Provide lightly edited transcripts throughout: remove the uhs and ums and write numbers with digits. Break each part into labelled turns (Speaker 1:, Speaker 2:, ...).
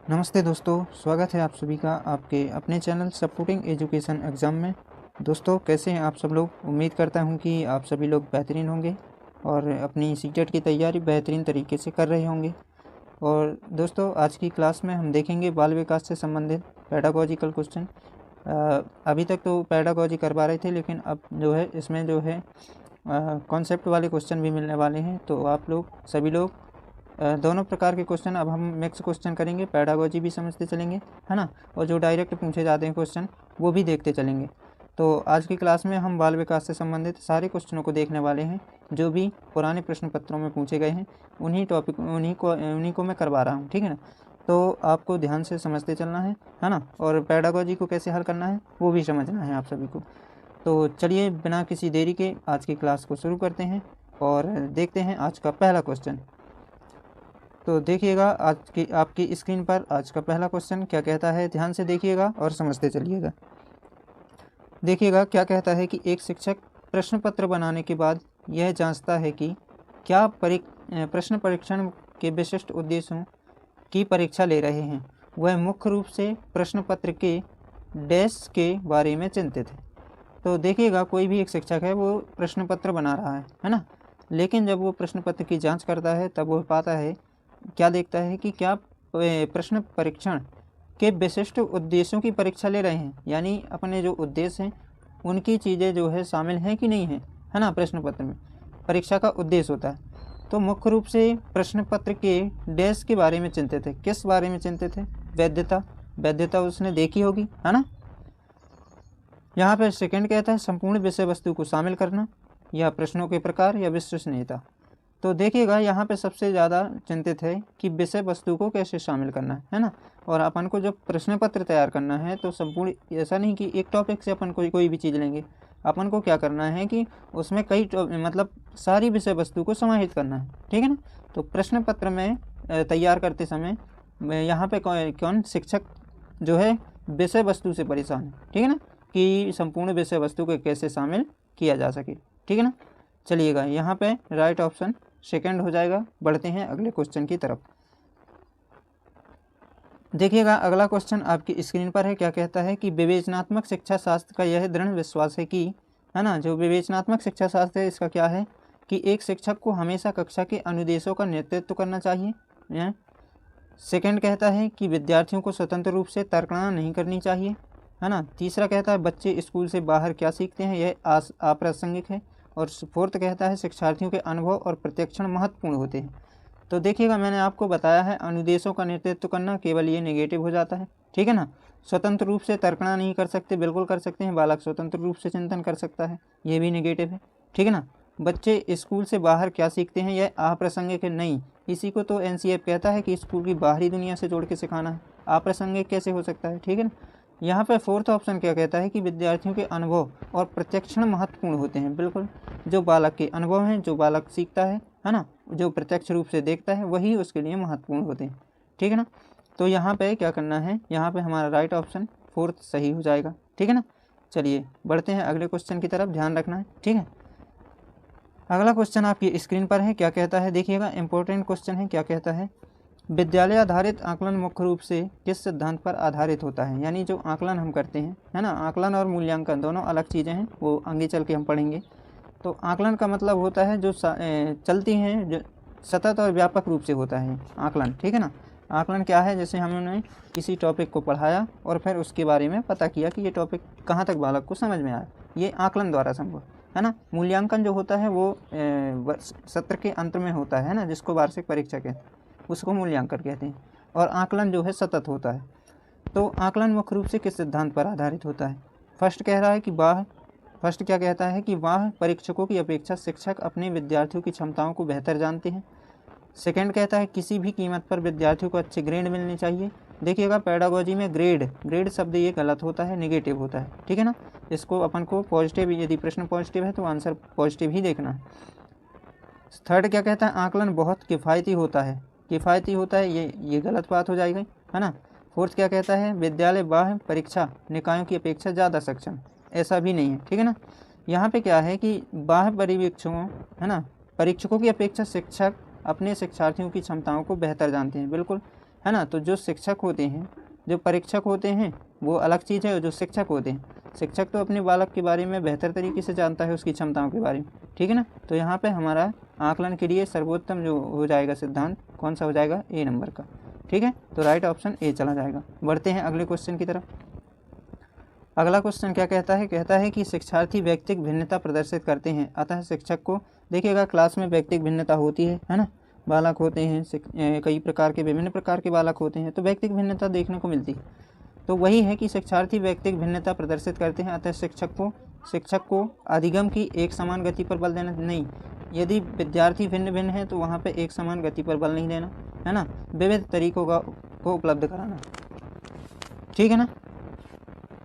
Speaker 1: नमस्ते दोस्तों, स्वागत है आप सभी का आपके अपने चैनल सपोर्टिंग एजुकेशन एग्ज़ाम में। दोस्तों कैसे हैं आप सब लोग। उम्मीद करता हूं कि आप सभी लोग बेहतरीन होंगे और अपनी सीटेट की तैयारी बेहतरीन तरीके से कर रहे होंगे। और दोस्तों आज की क्लास में हम देखेंगे बाल विकास से संबंधित पेडागॉजिकल क्वेश्चन। अभी तक तो पेडागॉजी करवा रहे थे, लेकिन अब जो है इसमें जो है कॉन्सेप्ट वाले क्वेश्चन भी मिलने वाले हैं। तो आप लोग सभी लोग दोनों प्रकार के क्वेश्चन अब हम मिक्स क्वेश्चन करेंगे, पेडागॉजी भी समझते चलेंगे, है ना, और जो डायरेक्ट पूछे जाते हैं क्वेश्चन वो भी देखते चलेंगे। तो आज की क्लास में हम बाल विकास से संबंधित सारे क्वेश्चनों को देखने वाले हैं जो भी पुराने प्रश्न पत्रों में पूछे गए हैं। उन्हीं को मैं करवा रहा हूँ, ठीक है ना। तो आपको ध्यान से समझते चलना है ना, और पेडागॉजी को कैसे हल करना है वो भी समझना है आप सभी को। तो चलिए बिना किसी देरी के आज की क्लास को शुरू करते हैं और देखते हैं आज का पहला क्वेश्चन। तो देखिएगा आज की आपकी स्क्रीन पर आज का पहला क्वेश्चन क्या कहता है, ध्यान से देखिएगा और समझते चलिएगा। देखिएगा क्या कहता है कि एक शिक्षक प्रश्न पत्र बनाने के बाद यह जांचता है कि क्या प्रश्न परीक्षण के विशिष्ट उद्देश्यों की परीक्षा ले रहे हैं। वह मुख्य रूप से प्रश्न पत्र के डैश के बारे में चिंतित है। तो देखिएगा कोई भी एक शिक्षक है वो प्रश्न पत्र बना रहा है ना, लेकिन जब वो प्रश्न पत्र की जांच करता है तब वो पाता है, क्या देखता है कि क्या प्रश्न परीक्षण के विशिष्ट उद्देश्यों की परीक्षा ले रहे हैं, यानी अपने जो उद्देश्य हैं उनकी चीज़ें जो है शामिल हैं कि नहीं है ना। प्रश्न पत्र में परीक्षा का उद्देश्य होता है। तो मुख्य रूप से प्रश्न पत्र के डैश के बारे में चिंतित है। किस बारे में चिंतित है? वैधता। वैधता उसने देखी होगी, है ना। यहाँ पर सेकंड कहता है संपूर्ण विषय वस्तु को शामिल करना, या प्रश्नों के प्रकार या विश्वसनीयता। तो देखिएगा यहाँ पे सबसे ज़्यादा चिंतित है कि विषय वस्तु को कैसे शामिल करना है ना। और अपन को जब प्रश्न पत्र तैयार करना है तो संपूर्ण, ऐसा नहीं कि एक टॉपिक से अपन कोई भी चीज़ लेंगे। अपन को क्या करना है कि उसमें कई मतलब सारी विषय वस्तु को समाहित करना है, ठीक है ना। तो प्रश्न पत्र में तैयार करते समय यहाँ पे कौन शिक्षक जो है विषय वस्तु से परेशान है, ठीक है ना, कि संपूर्ण विषय वस्तु को कैसे शामिल किया जा सके, ठीक है ना। चलिएगा यहाँ पे राइट ऑप्शन सेकंड हो जाएगा। बढ़ते हैं अगले क्वेश्चन की तरफ। देखिएगा अगला क्वेश्चन आपकी स्क्रीन पर है। क्या कहता है कि विवेचनात्मक शिक्षा शास्त्र का यह दृढ़ विश्वास है कि, है ना, जो विवेचनात्मक शिक्षा शास्त्र है इसका क्या है कि एक शिक्षक को हमेशा कक्षा के अनुदेशों का नेतृत्व करना चाहिए। सेकंड कहता है कि विद्यार्थियों को स्वतंत्र रूप से तर्कना नहीं करनी चाहिए, है ना। तीसरा कहता है बच्चे स्कूल से बाहर क्या सीखते हैं यह अप्रासंगिक है। और फोर्थ कहता है शिक्षार्थियों के अनुभव और प्रत्यक्षण महत्वपूर्ण होते हैं। तो देखिएगा मैंने आपको बताया है अनुदेशों का नेतृत्व करना, केवल ये नेगेटिव हो जाता है, ठीक है ना। स्वतंत्र रूप से तर्कना नहीं कर सकते, बिल्कुल कर सकते हैं। बालक स्वतंत्र रूप से चिंतन कर सकता है, ये भी नेगेटिव है, ठीक है ना। बच्चे स्कूल से बाहर क्या सीखते हैं यह अप्रासंगिक है, नहीं। इसी को तो एनसीईआरटी कहता है कि स्कूल की बाहरी दुनिया से जोड़ के सिखाना है। अप्रासंगिक कैसे हो सकता है, ठीक है ना। यहाँ पे फोर्थ ऑप्शन क्या कहता है कि विद्यार्थियों के अनुभव और प्रत्यक्षण महत्वपूर्ण होते हैं। बिल्कुल, जो बालक के अनुभव हैं, जो बालक सीखता है ना, जो प्रत्यक्ष रूप से देखता है वही उसके लिए महत्वपूर्ण होते हैं, ठीक है ना। तो यहाँ पे क्या करना है, यहाँ पे हमारा राइट ऑप्शन फोर्थ सही हो जाएगा, ठीक है ना। चलिए बढ़ते हैं अगले क्वेश्चन की तरफ, ध्यान रखना है, ठीक है। अगला क्वेश्चन आपकी स्क्रीन पर है। क्या कहता है, देखिएगा इंपॉर्टेंट क्वेश्चन है। क्या कहता है विद्यालय आधारित आकलन मुख्य रूप से किस सिद्धांत पर आधारित होता है। यानी जो आकलन हम करते हैं, है ना, आकलन और मूल्यांकन दोनों अलग चीज़ें हैं, वो आगे चल के हम पढ़ेंगे। तो आकलन का मतलब होता है जो चलती हैं, जो सतत और व्यापक रूप से होता है आकलन, ठीक है ना। आकलन क्या है, जैसे हमने किसी टॉपिक को पढ़ाया और फिर उसके बारे में पता किया कि ये टॉपिक कहाँ तक बालक को समझ में आया, ये आकलन द्वारा संभव है ना। मूल्यांकन जो होता है वो सत्र के अंत में होता है ना, जिसको वार्षिक परीक्षा कहते हैं, उसको मूल्यांकन कहते हैं। और आकलन जो है सतत होता है। तो आकलन मुख्य रूप से किस सिद्धांत पर आधारित होता है। फर्स्ट कह रहा है कि फर्स्ट क्या कहता है कि वाह परीक्षकों की अपेक्षा शिक्षक अपने विद्यार्थियों की क्षमताओं को बेहतर जानते हैं। सेकंड कहता है किसी भी कीमत पर विद्यार्थियों को अच्छे ग्रेड मिलने चाहिए। देखिएगा पेडागोजी में ग्रेड शब्द ये गलत होता है, नेगेटिव होता है, ठीक है ना। इसको अपन को पॉजिटिव, यदि प्रश्न पॉजिटिव है तो आंसर पॉजिटिव ही देखना है। थर्ड क्या कहता है आकलन बहुत किफ़ायती होता है, ये गलत बात हो जाएगी, है ना। फोर्थ क्या कहता है विद्यालय बाह्य परीक्षा निकायों की अपेक्षा ज़्यादा सक्षम, ऐसा भी नहीं है, ठीक है ना। यहाँ पे क्या है कि बाह्य पर्यवेक्षकों, है ना, परीक्षकों की अपेक्षा शिक्षक अपने शिक्षार्थियों की क्षमताओं को बेहतर जानते हैं, बिल्कुल, है ना। तो जो शिक्षक होते हैं, जो परीक्षक होते हैं वो अलग चीज़ है, और जो शिक्षक होते हैं, शिक्षक तो अपने बालक के बारे में बेहतर तरीके से जानता है, उसकी क्षमताओं के बारे में, ठीक है ना। तो यहाँ पे हमारा आकलन के लिए सर्वोत्तम जो हो जाएगा सिद्धांत कौन सा हो जाएगा, ए नंबर का, ठीक है। तो राइट ऑप्शन ए चला जाएगा। बढ़ते हैं अगले क्वेश्चन की तरफ। अगला क्वेश्चन क्या कहता है, कहता है कि शिक्षार्थी व्यक्तिगत भिन्नता प्रदर्शित करते हैं, अतः शिक्षक को, देखिएगा क्लास में व्यक्तिगत भिन्नता होती है ना, बालक होते हैं, कई प्रकार के, विभिन्न प्रकार के बालक होते हैं, तो व्यक्तिगत भिन्नता देखने को मिलती है। तो वही है कि शिक्षार्थी व्यक्तिगत भिन्नता प्रदर्शित करते हैं, अतः शिक्षक को अधिगम की एक समान गति पर बल देना नहीं। यदि विद्यार्थी भिन्न भिन्न है तो वहाँ पे एक समान गति पर बल नहीं देना, है ना, विविध तरीकों को उपलब्ध कराना, ठीक है ना।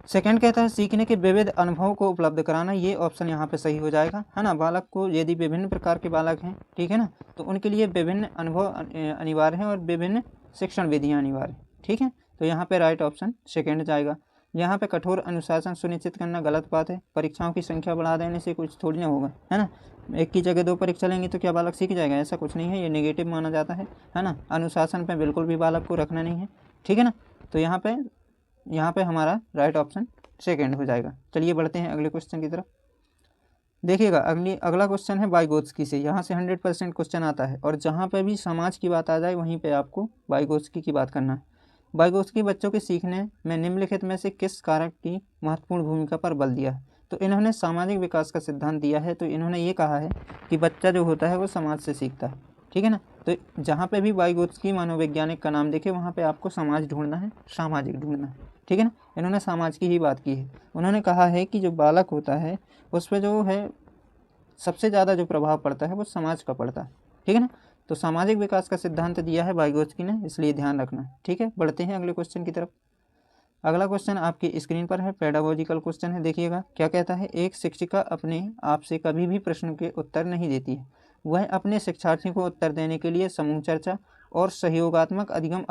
Speaker 1: सेकंड कहता है सीखने के विविध अनुभवों को उपलब्ध कराना, ये ऑप्शन यहाँ पे सही हो जाएगा, है ना। बालक को, यदि विभिन्न प्रकार के बालक हैं, ठीक है ना, तो उनके लिए विभिन्न अनुभव अनिवार्य हैं और विभिन्न शिक्षण विधियाँ अनिवार्य, ठीक है। तो यहाँ पे राइट ऑप्शन सेकंड जाएगा। यहाँ पे कठोर अनुशासन सुनिश्चित करना गलत बात है, परीक्षाओं की संख्या बढ़ा देने से कुछ थोड़ी ना होगा, है ना। एक की जगह 2 परीक्षा लेंगे तो क्या बालक सीख जाएगा, ऐसा कुछ नहीं है, ये नेगेटिव माना जाता है ना। अनुशासन पे बिल्कुल भी बालक को रखना नहीं है, ठीक है ना। तो यहाँ पे हमारा राइट ऑप्शन सेकंड हो जाएगा। चलिए बढ़ते हैं अगले क्वेश्चन की तरफ। देखिएगा अगला क्वेश्चन है वाइगोत्स्की से, यहाँ से 100% क्वेश्चन आता है, और जहाँ पे भी समाज की बात आ जाए वहीं पे आपको वाइगोत्स्की की बात करना है। वाइगोत्स्की बच्चों के सीखने में निम्नलिखित में से किस कारक की महत्वपूर्ण भूमिका पर बल दिया है। तो इन्होंने सामाजिक विकास का सिद्धांत दिया है। तो इन्होंने ये कहा है कि बच्चा जो होता है वो समाज से सीखता है, ठीक है ना। तो जहाँ पे भी वाइगोत्स्की मनोवैज्ञानिक का नाम देखे वहाँ पे आपको समाज ढूंढना है, सामाजिक ढूंढना है, ठीक है ना। इन्होंने समाज की ही बात की है। उन्होंने कहा है कि जो बालक होता है उस पर जो है सबसे ज़्यादा जो प्रभाव पड़ता है वो समाज का पड़ता है, ठीक है ना। तो सामाजिक विकास का सिद्धांत दिया है वाइगोत्स्की ने, इसलिए ध्यान रखना, ठीक है। बढ़ते हैं अगले क्वेश्चन की तरफ। अगला क्वेश्चन आपकी स्क्रीन पर है, पेडागोजिकल क्वेश्चन है। देखिएगा क्या कहता है, एक शिक्षिका अपने आप से कभी भी प्रश्न के उत्तर नहीं देती है, वह अपने शिक्षार्थियों को उत्तर देने के लिए समूह चर्चा और सहयोगात्मक अधिगम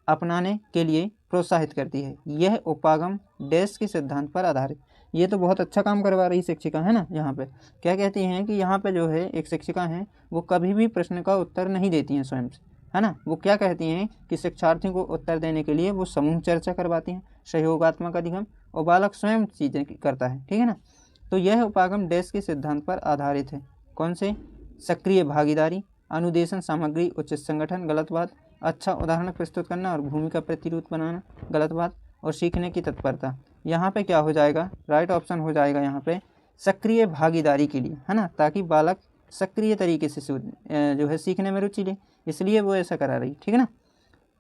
Speaker 1: अपनाने के लिए प्रोत्साहित करती है। यह उपागम डैश के सिद्धांत पर आधारित। ये तो बहुत अच्छा काम करवा रही शिक्षिका है ना। यहाँ पे क्या कहती हैं कि यहाँ पे जो है एक शिक्षिका हैं वो कभी भी प्रश्न का उत्तर नहीं देती हैं स्वयं से, है ना। वो क्या कहती हैं कि शिक्षार्थियों को उत्तर देने के लिए वो समूह चर्चा करवाती हैं, सहयोगात्मक अधिगम, और बालक स्वयं चीज़ें करता है, ठीक है ना। तो यह उपागम डैश के सिद्धांत पर आधारित है। कौन से, सक्रिय भागीदारी, अनुदेशन सामग्री उचित संगठन, गलत बात, अच्छा उदाहरण प्रस्तुत करना और भूमिका प्रतिरूप बनाना, गलत बात, और सीखने की तत्परता। यहाँ पे क्या हो जाएगा, राइट ऑप्शन हो जाएगा यहाँ पे सक्रिय भागीदारी के लिए, है ना, ताकि बालक सक्रिय तरीके से जो है सीखने में रुचि ले, इसलिए वो ऐसा करा रही, ठीक है ना।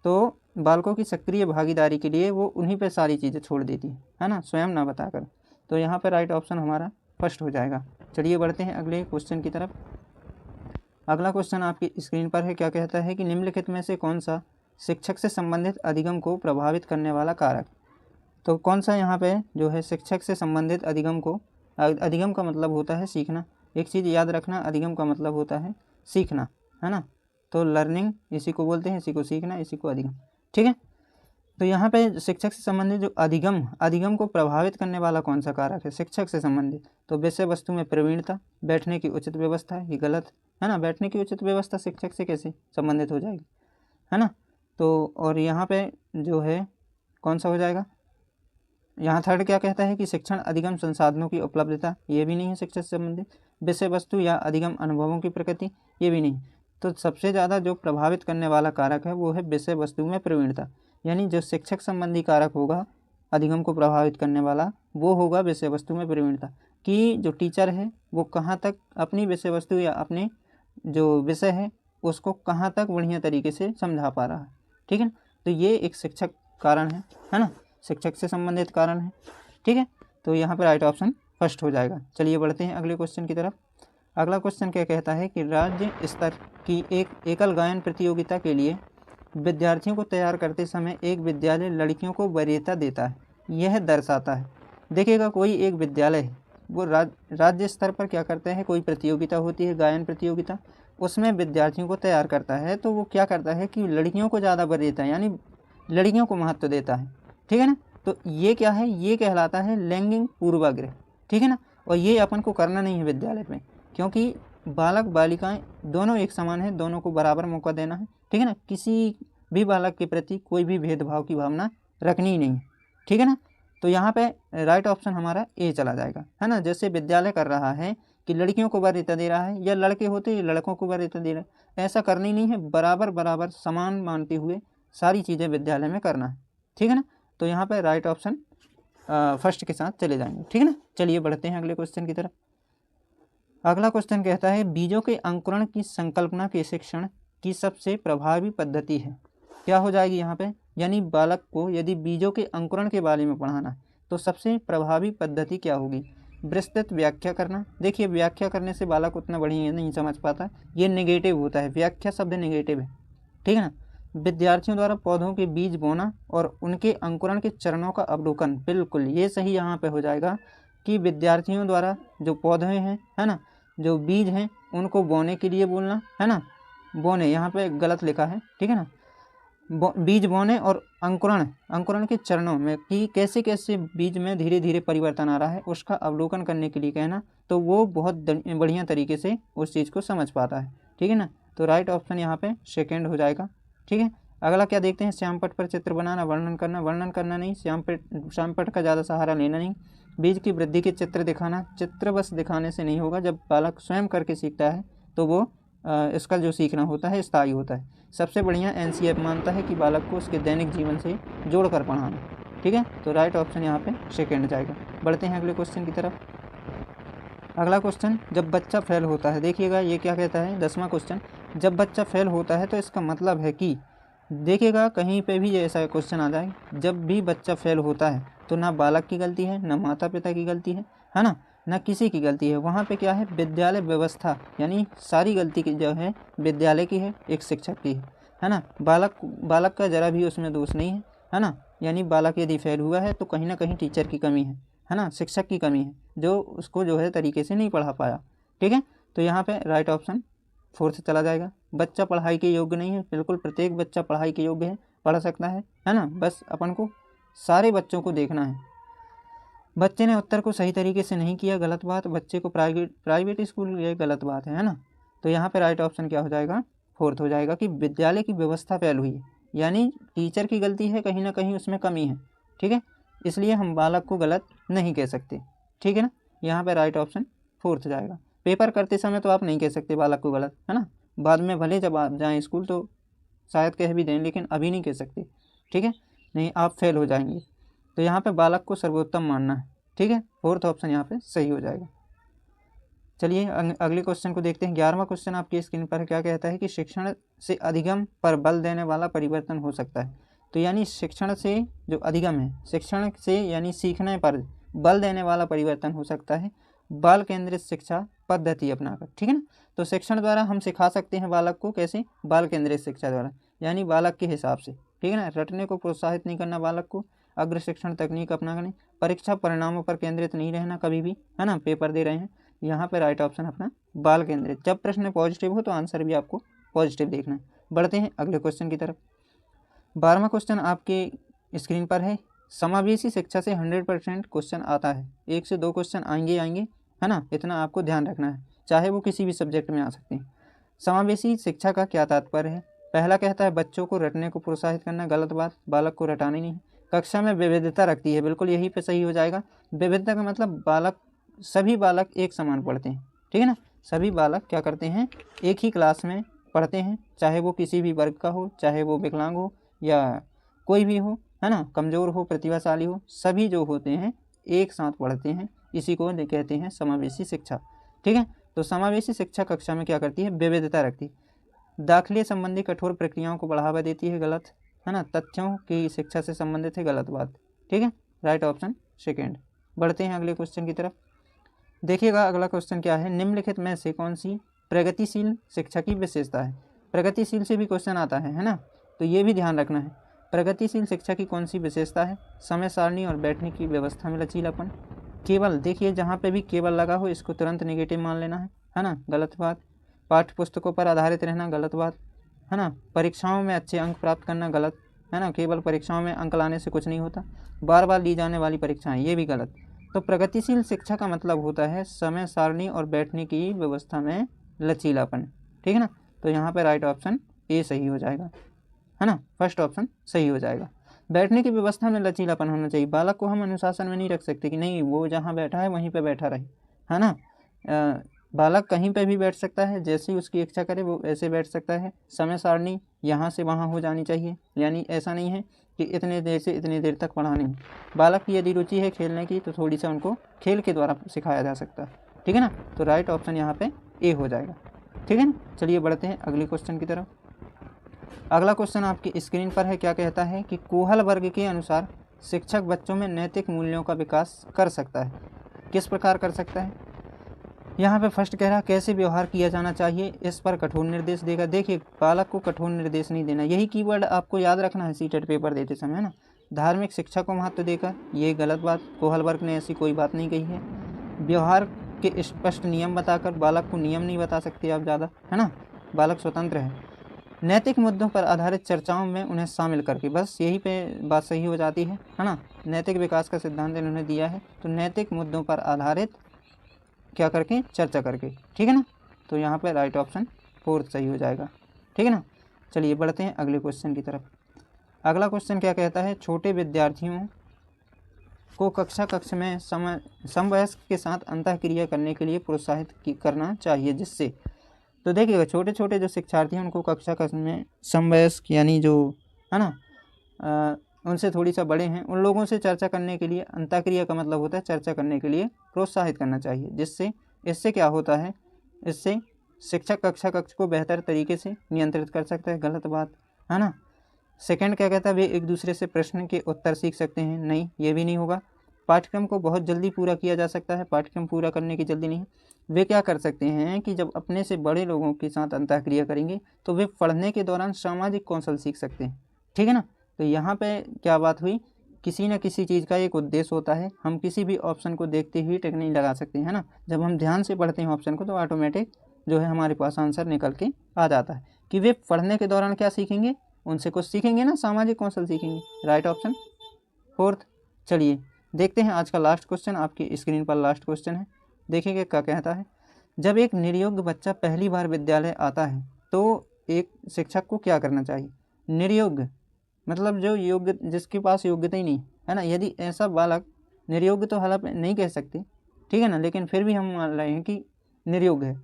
Speaker 1: तो बालकों की सक्रिय भागीदारी के लिए वो उन्हीं पे सारी चीज़ें छोड़ देती है ना, स्वयं ना बताकर। तो यहाँ पे राइट ऑप्शन हमारा फर्स्ट हो जाएगा। चलिए बढ़ते हैं अगले क्वेश्चन की तरफ। अगला क्वेश्चन आपकी स्क्रीन पर है, क्या कहता है कि निम्नलिखित में से कौन सा शिक्षक से संबंधित अधिगम को प्रभावित करने वाला कारक। तो कौन सा यहाँ पे जो है शिक्षक से संबंधित अधिगम का मतलब होता है सीखना। एक चीज़ याद रखना, अधिगम का मतलब होता है सीखना, है ना। तो लर्निंग इसी को बोलते हैं, इसी को सीखना, इसी को अधिगम, ठीक है। तो यहाँ पे शिक्षक से संबंधित जो अधिगम को प्रभावित करने वाला कौन सा कारक है शिक्षक से संबंधित। तो विषय वस्तु में प्रवीणता, बैठने की उचित व्यवस्था, ये गलत है ना। बैठने की उचित व्यवस्था शिक्षक से कैसे संबंधित हो जाएगी, है ना। तो और यहाँ पे जो है कौन सा हो जाएगा, यहाँ थर्ड क्या कहता है कि शिक्षण अधिगम संसाधनों की उपलब्धता, ये भी नहीं है शिक्षक से संबंधित। विषय वस्तु या अधिगम अनुभवों की प्रकृति, ये भी नहीं। तो सबसे ज़्यादा जो प्रभावित करने वाला कारक है वो है विषय वस्तु में प्रवीणता, यानी जो शिक्षक संबंधी कारक होगा अधिगम को प्रभावित करने वाला वो होगा विषय वस्तु में प्रवीणता, कि जो टीचर है वो कहाँ तक अपनी विषय वस्तु या अपने जो विषय है उसको कहाँ तक बढ़िया तरीके से समझा पा रहा है, ठीक है ना। तो ये एक शिक्षक कारण है ना, शिक्षक से संबंधित कारण है, ठीक है। तो यहाँ पर राइट ऑप्शन फर्स्ट हो जाएगा। चलिए बढ़ते हैं अगले क्वेश्चन की तरफ। अगला क्वेश्चन क्या कहता है कि राज्य स्तर की एक एकल गायन प्रतियोगिता के लिए विद्यार्थियों को तैयार करते समय एक विद्यालय लड़कियों को वरीयता देता है, यह दर्शाता है। देखिएगा कोई एक विद्यालय है वो राज्य स्तर पर क्या करते हैं, कोई प्रतियोगिता होती है गायन प्रतियोगिता, उसमें विद्यार्थियों को तैयार करता है, तो वो क्या करता है कि लड़कियों को ज़्यादा वरीयता यानी लड़कियों को महत्व देता है, ठीक है ना। तो ये क्या है, ये कहलाता है लैंगिक पूर्वाग्रह, ठीक है ना। और ये अपन को करना नहीं है विद्यालय में, क्योंकि बालक बालिकाएं दोनों एक समान हैं, दोनों को बराबर मौका देना है, ठीक है ना, किसी भी बालक के प्रति कोई भी भेदभाव की भावना रखनी ही नहीं, ठीक है ना। तो यहाँ पे राइट ऑप्शन हमारा ए चला जाएगा, है ना। जैसे विद्यालय कर रहा है कि लड़कियों को वरीयता दे रहा है, या लड़के होते लड़कों को वरीयता दे रहा है, ऐसा करनी नहीं है, बराबर बराबर समान मानते हुए सारी चीज़ें विद्यालय में करना है, ठीक है ना। तो यहाँ पे राइट ऑप्शन फर्स्ट के साथ चले जाएंगे, ठीक है ना। चलिए बढ़ते हैं अगले क्वेश्चन की तरफ। अगला क्वेश्चन कहता है बीजों के अंकुरण की संकल्पना के शिक्षण की सबसे प्रभावी पद्धति है। क्या हो जाएगी यहाँ पे, यानी बालक को यदि बीजों के अंकुरण के बारे में पढ़ाना है तो सबसे प्रभावी पद्धति क्या होगी, विस्तृत व्याख्या करना। देखिए व्याख्या करने से बालक उतना बढ़िया नहीं समझ पाता, ये नेगेटिव होता है, व्याख्या शब्द नेगेटिव है, ठीक है ना। विद्यार्थियों द्वारा पौधों के बीज बोना और उनके अंकुरण के चरणों का अवलोकन, बिल्कुल ये सही यहाँ पे हो जाएगा कि विद्यार्थियों द्वारा जो पौधे हैं, है ना, जो बीज हैं उनको बोने के लिए बोलना, है ना। बोने यहाँ पे गलत लिखा है, ठीक है ना। बीज बोने और अंकुरण के चरणों में कि कैसे कैसे बीज में धीरे धीरे परिवर्तन आ रहा है उसका अवलोकन करने के लिए कहना, तो वो बहुत बढ़िया तरीके से उस चीज़ को समझ पाता है, ठीक है ना। तो राइट ऑप्शन यहाँ पे सेकेंड हो जाएगा, ठीक है। अगला क्या देखते हैं, श्यामपट्ट पर चित्र बनाना, वर्णन करना नहीं, श्यामपट्ट का ज़्यादा सहारा लेना नहीं। बीज की वृद्धि के चित्र दिखाना, चित्र बस दिखाने से नहीं होगा, जब बालक स्वयं करके सीखता है तो वो इसका जो सीखना होता है स्थायी होता है। सबसे बढ़िया एनसीएफ मानता है कि बालक को उसके दैनिक जीवन से जोड़ कर पढ़ाना, ठीक है। तो राइट ऑप्शन यहाँ पे सेकेंड जाएगा। बढ़ते हैं अगले क्वेश्चन की तरफ। अगला क्वेश्चन, जब बच्चा फेल होता है, देखिएगा ये क्या कहता है, 10वां क्वेश्चन, जब बच्चा फेल होता है तो इसका मतलब है कि, देखिएगा कहीं पे भी ऐसा क्वेश्चन आ जाए, जब भी बच्चा फेल होता है तो ना बालक की गलती है, ना माता पिता की गलती है ना, ना किसी की गलती है। वहाँ पे क्या है, विद्यालय व्यवस्था, यानी सारी गलती की जो है विद्यालय की है, एक शिक्षक की है ना। बालक का जरा भी उसमें दोष नहीं है ना। यानी बालक यदि फेल हुआ है तो कहीं ना कहीं टीचर की कमी है ना, शिक्षक की कमी है, जो उसको जो है तरीके से नहीं पढ़ा पाया, ठीक है। तो यहाँ पे राइट ऑप्शन फोर्थ चला जाएगा। बच्चा पढ़ाई के योग्य नहीं है, बिल्कुल प्रत्येक बच्चा पढ़ाई के योग्य है, पढ़ सकता है ना। बस अपन को सारे बच्चों को देखना है। बच्चे ने उत्तर को सही तरीके से नहीं किया, गलत बात। बच्चे को प्राइवेट स्कूल, ये गलत बात है ना। तो यहाँ पे राइट ऑप्शन क्या हो जाएगा, फोर्थ हो जाएगा कि विद्यालय की व्यवस्था फेल हुई है, यानी टीचर की गलती है, कहीं ना कहीं उसमें कमी है, ठीक है। इसलिए हम बालक को गलत नहीं कह सकते, ठीक है ना। यहाँ पे राइट ऑप्शन फोर्थ जाएगा। पेपर करते समय तो आप नहीं कह सकते बालक को गलत, है ना। बाद में भले जब आप जाएँ स्कूल तो शायद कह भी दें, लेकिन अभी नहीं कह सकते, ठीक है, नहीं आप फेल हो जाएंगे। तो यहाँ पे बालक को सर्वोत्तम मानना है, ठीक है। फोर्थ ऑप्शन यहाँ पे सही हो जाएगा। चलिए अगले क्वेश्चन को देखते हैं। 11वां क्वेश्चन आपकी स्क्रीन पर क्या कहता है कि शिक्षण से अधिगम पर बल देने वाला परिवर्तन हो सकता है। तो यानी शिक्षण से जो अधिगम है, शिक्षण से यानी सीखने पर बल देने वाला परिवर्तन हो सकता है बाल केंद्रित शिक्षा पद्धति अपनाकर, ठीक है ना। तो शिक्षण द्वारा हम सिखा सकते हैं बालक को, कैसे, बाल केंद्रित शिक्षा द्वारा, यानी बालक के हिसाब से, ठीक है ना। रटने को प्रोत्साहित नहीं करना बालक को, अग्र शिक्षण तकनीक अपनाने, परीक्षा परिणामों पर केंद्रित नहीं रहना कभी भी, है ना, पेपर दे रहे हैं। यहाँ पे राइट ऑप्शन अपना बाल केंद्रित, जब प्रश्न पॉजिटिव हो तो आंसर भी आपको पॉजिटिव देखना है। बढ़ते हैं अगले क्वेश्चन की तरफ। 12वां क्वेश्चन आपके स्क्रीन पर है। समावेशी शिक्षा से 100% क्वेश्चन आता है, 1 से 2 क्वेश्चन आएंगे, है ना, इतना आपको ध्यान रखना है, चाहे वो किसी भी सब्जेक्ट में आ सकते हैं। समावेशी शिक्षा का क्या तात्पर्य है। पहला कहता है बच्चों को रटने को प्रोत्साहित करना, गलत बात, बालक को रटानी नहीं। कक्षा में विविधता रखती है, बिल्कुल यही पे सही हो जाएगा। विविधता का मतलब सभी बालक एक समान पढ़ते हैं, ठीक है ना। सभी बालक क्या करते हैं, एक ही क्लास में पढ़ते हैं, चाहे वो किसी भी वर्ग का हो, चाहे वो विकलांग हो या कोई भी हो, है ना, कमज़ोर हो, प्रतिभाशाली हो, सभी जो होते हैं एक साथ पढ़ते हैं। इसी को कहते हैं समावेशी शिक्षा, ठीक है। तो समावेशी शिक्षा कक्षा में क्या करती है, विविधता रखती है। दाखिले संबंधी कठोर प्रक्रियाओं को बढ़ावा देती है, गलत, है ना। तथ्यों की शिक्षा से संबंधित है, गलत बात, ठीक है। Right option second. बढ़ते हैं अगले क्वेश्चन की तरफ। देखिएगा अगला क्वेश्चन क्या है, निम्नलिखित में से कौन सी प्रगतिशील शिक्षा की विशेषता है। प्रगतिशील से भी क्वेश्चन आता है ना, तो ये भी ध्यान रखना है। प्रगतिशील शिक्षा की कौन सी विशेषता है, समय सारणी और बैठने की व्यवस्था में लचीलापन। केवल, देखिए जहाँ पे भी केवल लगा हो इसको तुरंत नेगेटिव मान लेना है ना, गलत बात। पाठ्य पुस्तकों पर आधारित रहना, गलत बात, है ना। परीक्षाओं में अच्छे अंक प्राप्त करना, गलत, है ना। केवल परीक्षाओं में अंक लाने से कुछ नहीं होता, बार बार ली जाने वाली परीक्षाएं, ये भी गलत। तो प्रगतिशील शिक्षा का मतलब होता है समय सारणी और बैठने की व्यवस्था में लचीलापन, ठीक है ना। तो यहाँ पे राइट ऑप्शन ए सही हो जाएगा, है ना, फर्स्ट ऑप्शन सही हो जाएगा। बैठने की व्यवस्था में लचीलापन होना चाहिए। बालक को हम अनुशासन में नहीं रख सकते कि नहीं वो जहाँ बैठा है वहीं पे बैठा रहे, है ना। बालक कहीं पे भी बैठ सकता है, जैसे ही उसकी इच्छा करे वो ऐसे बैठ सकता है। समय सारणी यहाँ से वहाँ हो जानी चाहिए, यानी ऐसा नहीं है कि इतने देर से इतनी देर तक पढ़ानी है। बालक की यदि रुचि है खेलने की तो थोड़ी सा उनको खेल के द्वारा सिखाया जा सकता है, ठीक है ना। तो राइट ऑप्शन यहाँ पे ए हो जाएगा, ठीक है ना। चलिए बढ़ते हैं अगले क्वेश्चन की तरफ। अगला क्वेश्चन आपकी स्क्रीन पर है। क्या कहता है कि कोहल वर्ग के अनुसार शिक्षक बच्चों में नैतिक मूल्यों का विकास कर सकता है। किस प्रकार कर सकता है? यहाँ पे फर्स्ट कह रहा कैसे व्यवहार किया जाना चाहिए, इस पर कठोर निर्देश देगा। देखिए बालक को कठोर निर्देश नहीं देना, यही कीवर्ड आपको याद रखना है सीटेट पेपर देते समय, है ना। धार्मिक शिक्षा को महत्व देकर, ये गलत बात, कोहल वर्ग ने ऐसी कोई बात नहीं कही है। व्यवहार के स्पष्ट नियम बताकर, बालक को नियम नहीं बता सकते आप ज़्यादा, है ना, बालक स्वतंत्र है। नैतिक मुद्दों पर आधारित चर्चाओं में उन्हें शामिल करके, बस यही पे बात सही हो जाती है ना। नैतिक विकास का सिद्धांत इन्होंने दिया है, तो नैतिक मुद्दों पर आधारित क्या करके, चर्चा करके, ठीक है ना। तो यहाँ पे राइट ऑप्शन फोर्थ सही हो जाएगा, ठीक है ना। चलिए बढ़ते हैं अगले क्वेश्चन की तरफ। अगला क्वेश्चन क्या कहता है, छोटे विद्यार्थियों को कक्ष में समवयस्क के साथ अंतःक्रिया करने के लिए प्रोत्साहित करना चाहिए, जिससे, तो देखिएगा छोटे छोटे जो शिक्षार्थी हैं उनको कक्ष में समवयस्क यानी जो है ना उनसे थोड़ी सा बड़े हैं उन लोगों से चर्चा करने के लिए, अंतःक्रिया का मतलब होता है चर्चा करने के लिए प्रोत्साहित करना चाहिए, जिससे इससे क्या होता है, इससे शिक्षक कक्ष को बेहतर तरीके से नियंत्रित कर सकता है। गलत बात, है ना। सेकंड क्या कहता है, वे एक दूसरे से प्रश्न के उत्तर सीख सकते हैं, नहीं ये भी नहीं होगा। पाठ्यक्रम को बहुत जल्दी पूरा किया जा सकता है, पाठ्यक्रम पूरा करने की जल्दी नहीं। वे क्या कर सकते हैं कि जब अपने से बड़े लोगों के साथ अंतःक्रिया करेंगे तो वे पढ़ने के दौरान सामाजिक कौशल सीख सकते हैं, ठीक है ना। तो यहाँ पे क्या बात हुई, किसी न किसी चीज़ का एक उद्देश्य होता है, हम किसी भी ऑप्शन को देखते हुए टिक नहीं लगा सकते, है ना। जब हम ध्यान से पढ़ते हैं ऑप्शन को तो ऑटोमेटिक जो है हमारे पास आंसर निकल के आ जाता है कि वे पढ़ने के दौरान क्या सीखेंगे, उनसे कुछ सीखेंगे ना, सामाजिक कौशल सीखेंगे। Right option fourth. चलिए देखते हैं आज का लास्ट क्वेश्चन, आपकी स्क्रीन पर लास्ट क्वेश्चन है, देखिए क्या कहता है। जब एक निरयोग्य बच्चा पहली बार विद्यालय आता है तो एक शिक्षक को क्या करना चाहिए। निरयोग्य मतलब जो योग्य, जिसके पास योग्यता ही नहीं है ना, यदि ऐसा बालक, निरयोग्य तो हालांकि नहीं कह सकते, ठीक है ना, लेकिन फिर भी हम मान रहे हैं कि निरयोग्य है,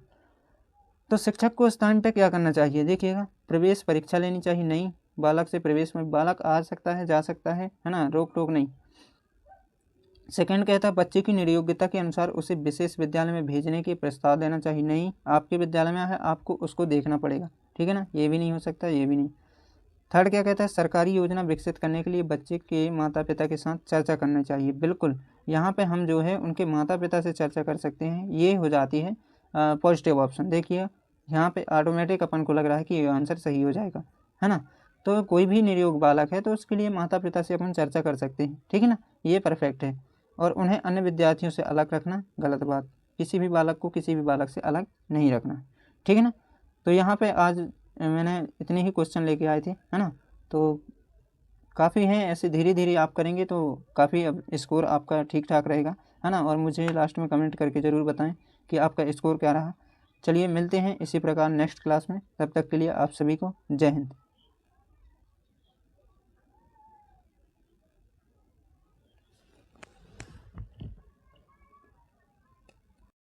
Speaker 1: तो शिक्षक को उस टाइम पे क्या करना चाहिए। देखिएगा प्रवेश परीक्षा लेनी चाहिए, नहीं बालक से प्रवेश में बालक आ सकता है जा सकता है ना, रोक टोक नहीं। सेकंड कहता है बच्चे की निरयोग्यता के अनुसार उसे विशेष विद्यालय में भेजने के प्रस्ताव देना चाहिए, नहीं आपके विद्यालय में है आपको उसको देखना पड़ेगा, ठीक है ना, ये भी नहीं हो सकता, ये भी नहीं। थर्ड क्या कहता है, सरकारी योजना विकसित करने के लिए बच्चे के माता पिता के साथ चर्चा करना चाहिए। बिल्कुल यहाँ पे हम जो है उनके माता पिता से चर्चा कर सकते हैं, ये हो जाती है पॉजिटिव ऑप्शन। देखिए यहाँ पे ऑटोमेटिक अपन को लग रहा है कि ये आंसर सही हो जाएगा, है ना। तो कोई भी निरयोग बालक है तो उसके लिए माता पिता से अपन चर्चा कर सकते हैं, ठीक है ना, ये परफेक्ट है। और उन्हें अन्य विद्यार्थियों से अलग रखना, गलत बात, किसी भी बालक को किसी भी बालक से अलग नहीं रखना, ठीक है ना। तो यहाँ पे आज मैंने इतने ही क्वेश्चन लेके आए थे, है ना। तो काफ़ी हैं ऐसे, धीरे धीरे आप करेंगे तो काफ़ी अब स्कोर आपका ठीक ठाक रहेगा, है ना। और मुझे लास्ट में कमेंट करके ज़रूर बताएं कि आपका स्कोर क्या रहा। चलिए मिलते हैं इसी प्रकार नेक्स्ट क्लास में, तब तक के लिए आप सभी को जय हिंद।